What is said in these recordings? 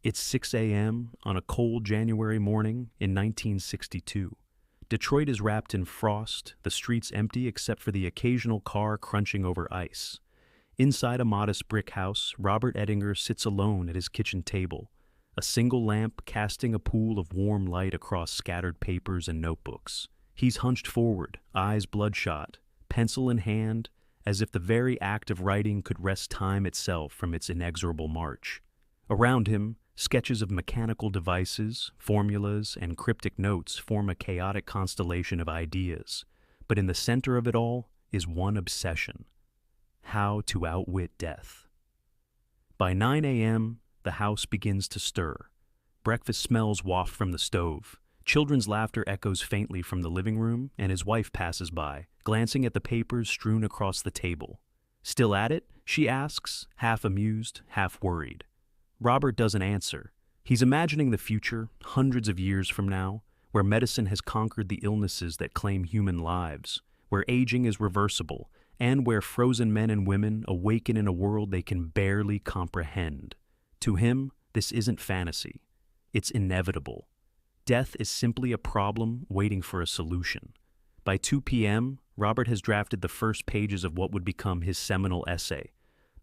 It's 6 a.m. on a cold January morning in 1962. Detroit is wrapped in frost, the streets empty except for the occasional car crunching over ice. Inside a modest brick house, Robert Ettinger sits alone at his kitchen table, a single lamp casting a pool of warm light across scattered papers and notebooks. He's hunched forward, eyes bloodshot, pencil in hand, as if the very act of writing could wrest time itself from its inexorable march. Around him, sketches of mechanical devices, formulas, and cryptic notes form a chaotic constellation of ideas, but in the center of it all is one obsession: how to outwit death. By 9 a.m., the house begins to stir. Breakfast smells waft from the stove. Children's laughter echoes faintly from the living room, and his wife passes by, glancing at the papers strewn across the table. "Still at it?" she asks, half amused, half worried. Robert doesn't answer. He's imagining the future, hundreds of years from now, where medicine has conquered the illnesses that claim human lives, where aging is reversible, and where frozen men and women awaken in a world they can barely comprehend. To him, this isn't fantasy. It's inevitable. Death is simply a problem waiting for a solution. By 2 p.m., Robert has drafted the first pages of what would become his seminal essay,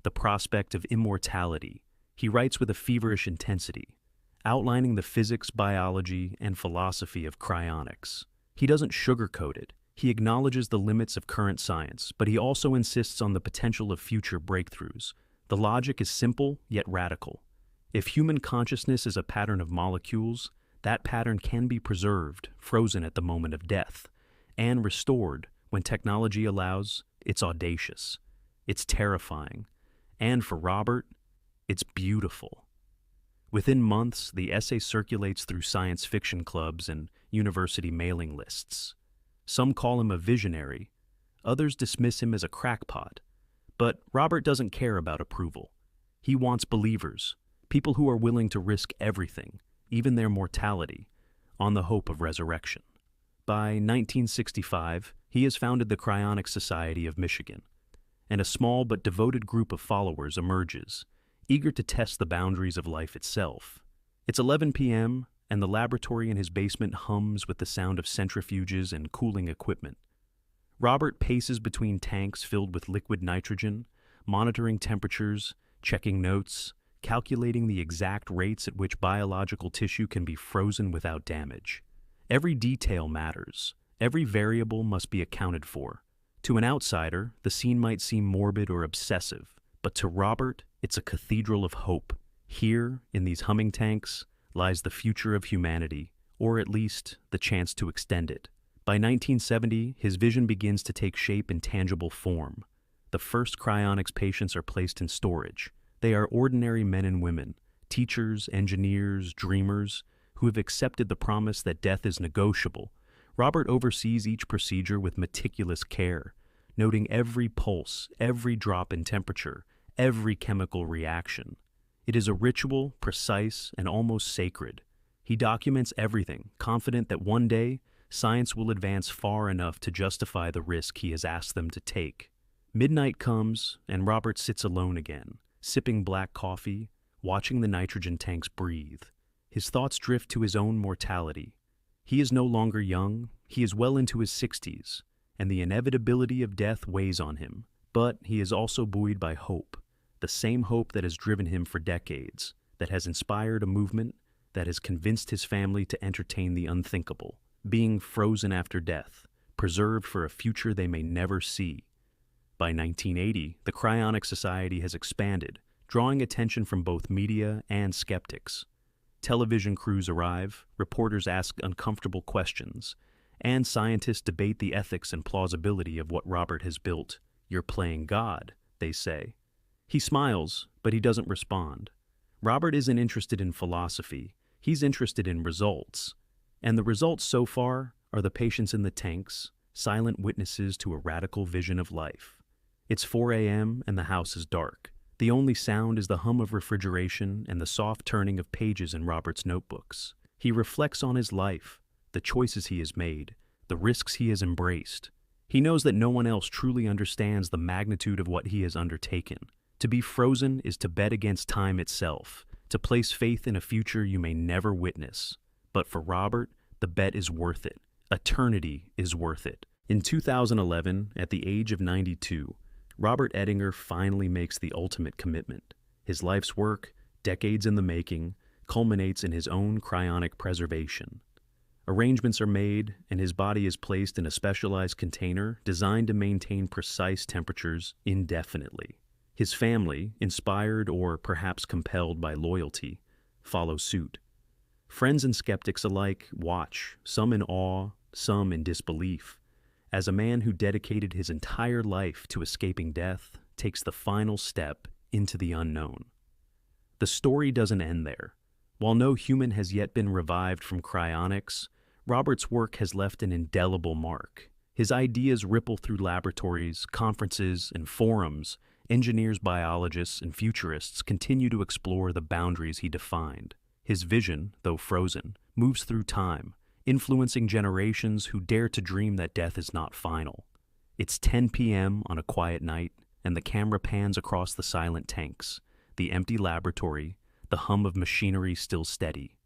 The Prospect of Immortality. He writes with a feverish intensity, outlining the physics, biology, and philosophy of cryonics. He doesn't sugarcoat it. He acknowledges the limits of current science, but he also insists on the potential of future breakthroughs. The logic is simple, yet radical. If human consciousness is a pattern of molecules, that pattern can be preserved, frozen at the moment of death, and restored when technology allows. It's audacious. It's terrifying. And for Robert, it's beautiful. Within months, the essay circulates through science fiction clubs and university mailing lists. Some call him a visionary, others dismiss him as a crackpot. But Robert doesn't care about approval. He wants believers, people who are willing to risk everything, even their mortality, on the hope of resurrection. By 1965, he has founded the Cryonics Society of Michigan, and a small but devoted group of followers emerges, eager to test the boundaries of life itself. It's 11 p.m., and the laboratory in his basement hums with the sound of centrifuges and cooling equipment. Robert paces between tanks filled with liquid nitrogen, monitoring temperatures, checking notes, calculating the exact rates at which biological tissue can be frozen without damage. Every detail matters. Every variable must be accounted for. To an outsider, the scene might seem morbid or obsessive, but to Robert, it's a cathedral of hope. Here, in these humming tanks, lies the future of humanity, or at least the chance to extend it. By 1970, his vision begins to take shape in tangible form. The first cryonics patients are placed in storage. They are ordinary men and women, teachers, engineers, dreamers, who have accepted the promise that death is negotiable. Robert oversees each procedure with meticulous care, noting every pulse, every drop in temperature, every chemical reaction. It is a ritual, precise, and almost sacred. He documents everything, confident that one day, science will advance far enough to justify the risk he has asked them to take. Midnight comes, and Robert sits alone again, sipping black coffee, watching the nitrogen tanks breathe. His thoughts drift to his own mortality. He is no longer young, he is well into his 60s, and the inevitability of death weighs on him. But he is also buoyed by hope, the same hope that has driven him for decades, that has inspired a movement, that has convinced his family to entertain the unthinkable, being frozen after death, preserved for a future they may never see. By 1980, the Cryonics Society has expanded, drawing attention from both media and skeptics. Television crews arrive, reporters ask uncomfortable questions, and scientists debate the ethics and plausibility of what Robert has built. "You're playing God," they say. He smiles, but he doesn't respond. Robert isn't interested in philosophy, he's interested in results. And the results so far are the patients in the tanks, silent witnesses to a radical vision of life. It's 4 a.m. and the house is dark. The only sound is the hum of refrigeration and the soft turning of pages in Robert's notebooks. He reflects on his life, the choices he has made, the risks he has embraced. He knows that no one else truly understands the magnitude of what he has undertaken. To be frozen is to bet against time itself, to place faith in a future you may never witness. But for Robert, the bet is worth it. Eternity is worth it. In 2011, at the age of 92, Robert Ettinger finally makes the ultimate commitment. His life's work, decades in the making, culminates in his own cryonic preservation. Arrangements are made, and his body is placed in a specialized container designed to maintain precise temperatures indefinitely. His family, inspired or perhaps compelled by loyalty, follow suit. Friends and skeptics alike watch, some in awe, some in disbelief, as a man who dedicated his entire life to escaping death takes the final step into the unknown. The story doesn't end there. While no human has yet been revived from cryonics, Robert's work has left an indelible mark. His ideas ripple through laboratories, conferences, and forums. Engineers, biologists, and futurists continue to explore the boundaries he defined. His vision, though frozen, moves through time, influencing generations who dare to dream that death is not final. It's 10 p.m. on a quiet night, and the camera pans across the silent tanks, the empty laboratory, the hum of machinery still steady.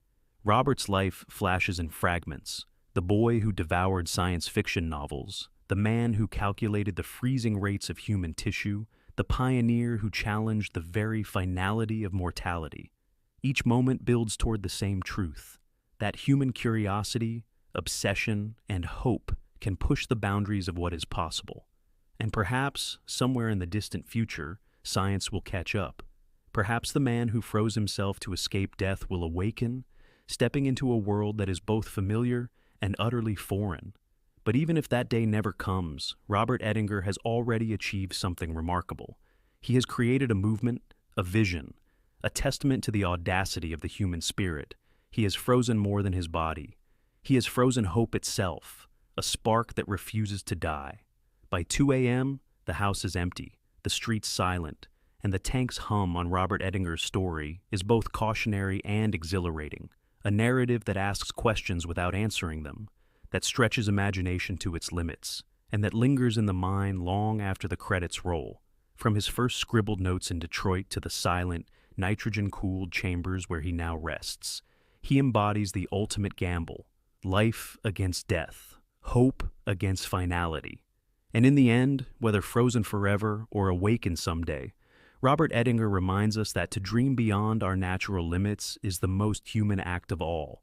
Robert's life flashes in fragments: the boy who devoured science fiction novels, the man who calculated the freezing rates of human tissue, the pioneer who challenged the very finality of mortality. Each moment builds toward the same truth, that human curiosity, obsession, and hope can push the boundaries of what is possible. And perhaps, somewhere in the distant future, science will catch up. Perhaps the man who froze himself to escape death will awaken, stepping into a world that is both familiar and utterly foreign. But even if that day never comes, Robert Ettinger has already achieved something remarkable. He has created a movement, a vision, a testament to the audacity of the human spirit. He has frozen more than his body. He has frozen hope itself, a spark that refuses to die. By 2 a.m., the house is empty, the streets silent, and the tank's hum on Robert Ettinger's story is both cautionary and exhilarating, a narrative that asks questions without answering them, that stretches imagination to its limits, and that lingers in the mind long after the credits roll. From his first scribbled notes in Detroit to the silent, nitrogen-cooled chambers where he now rests, he embodies the ultimate gamble: life against death, hope against finality. And in the end, whether frozen forever or awakened someday, Robert Ettinger reminds us that to dream beyond our natural limits is the most human act of all.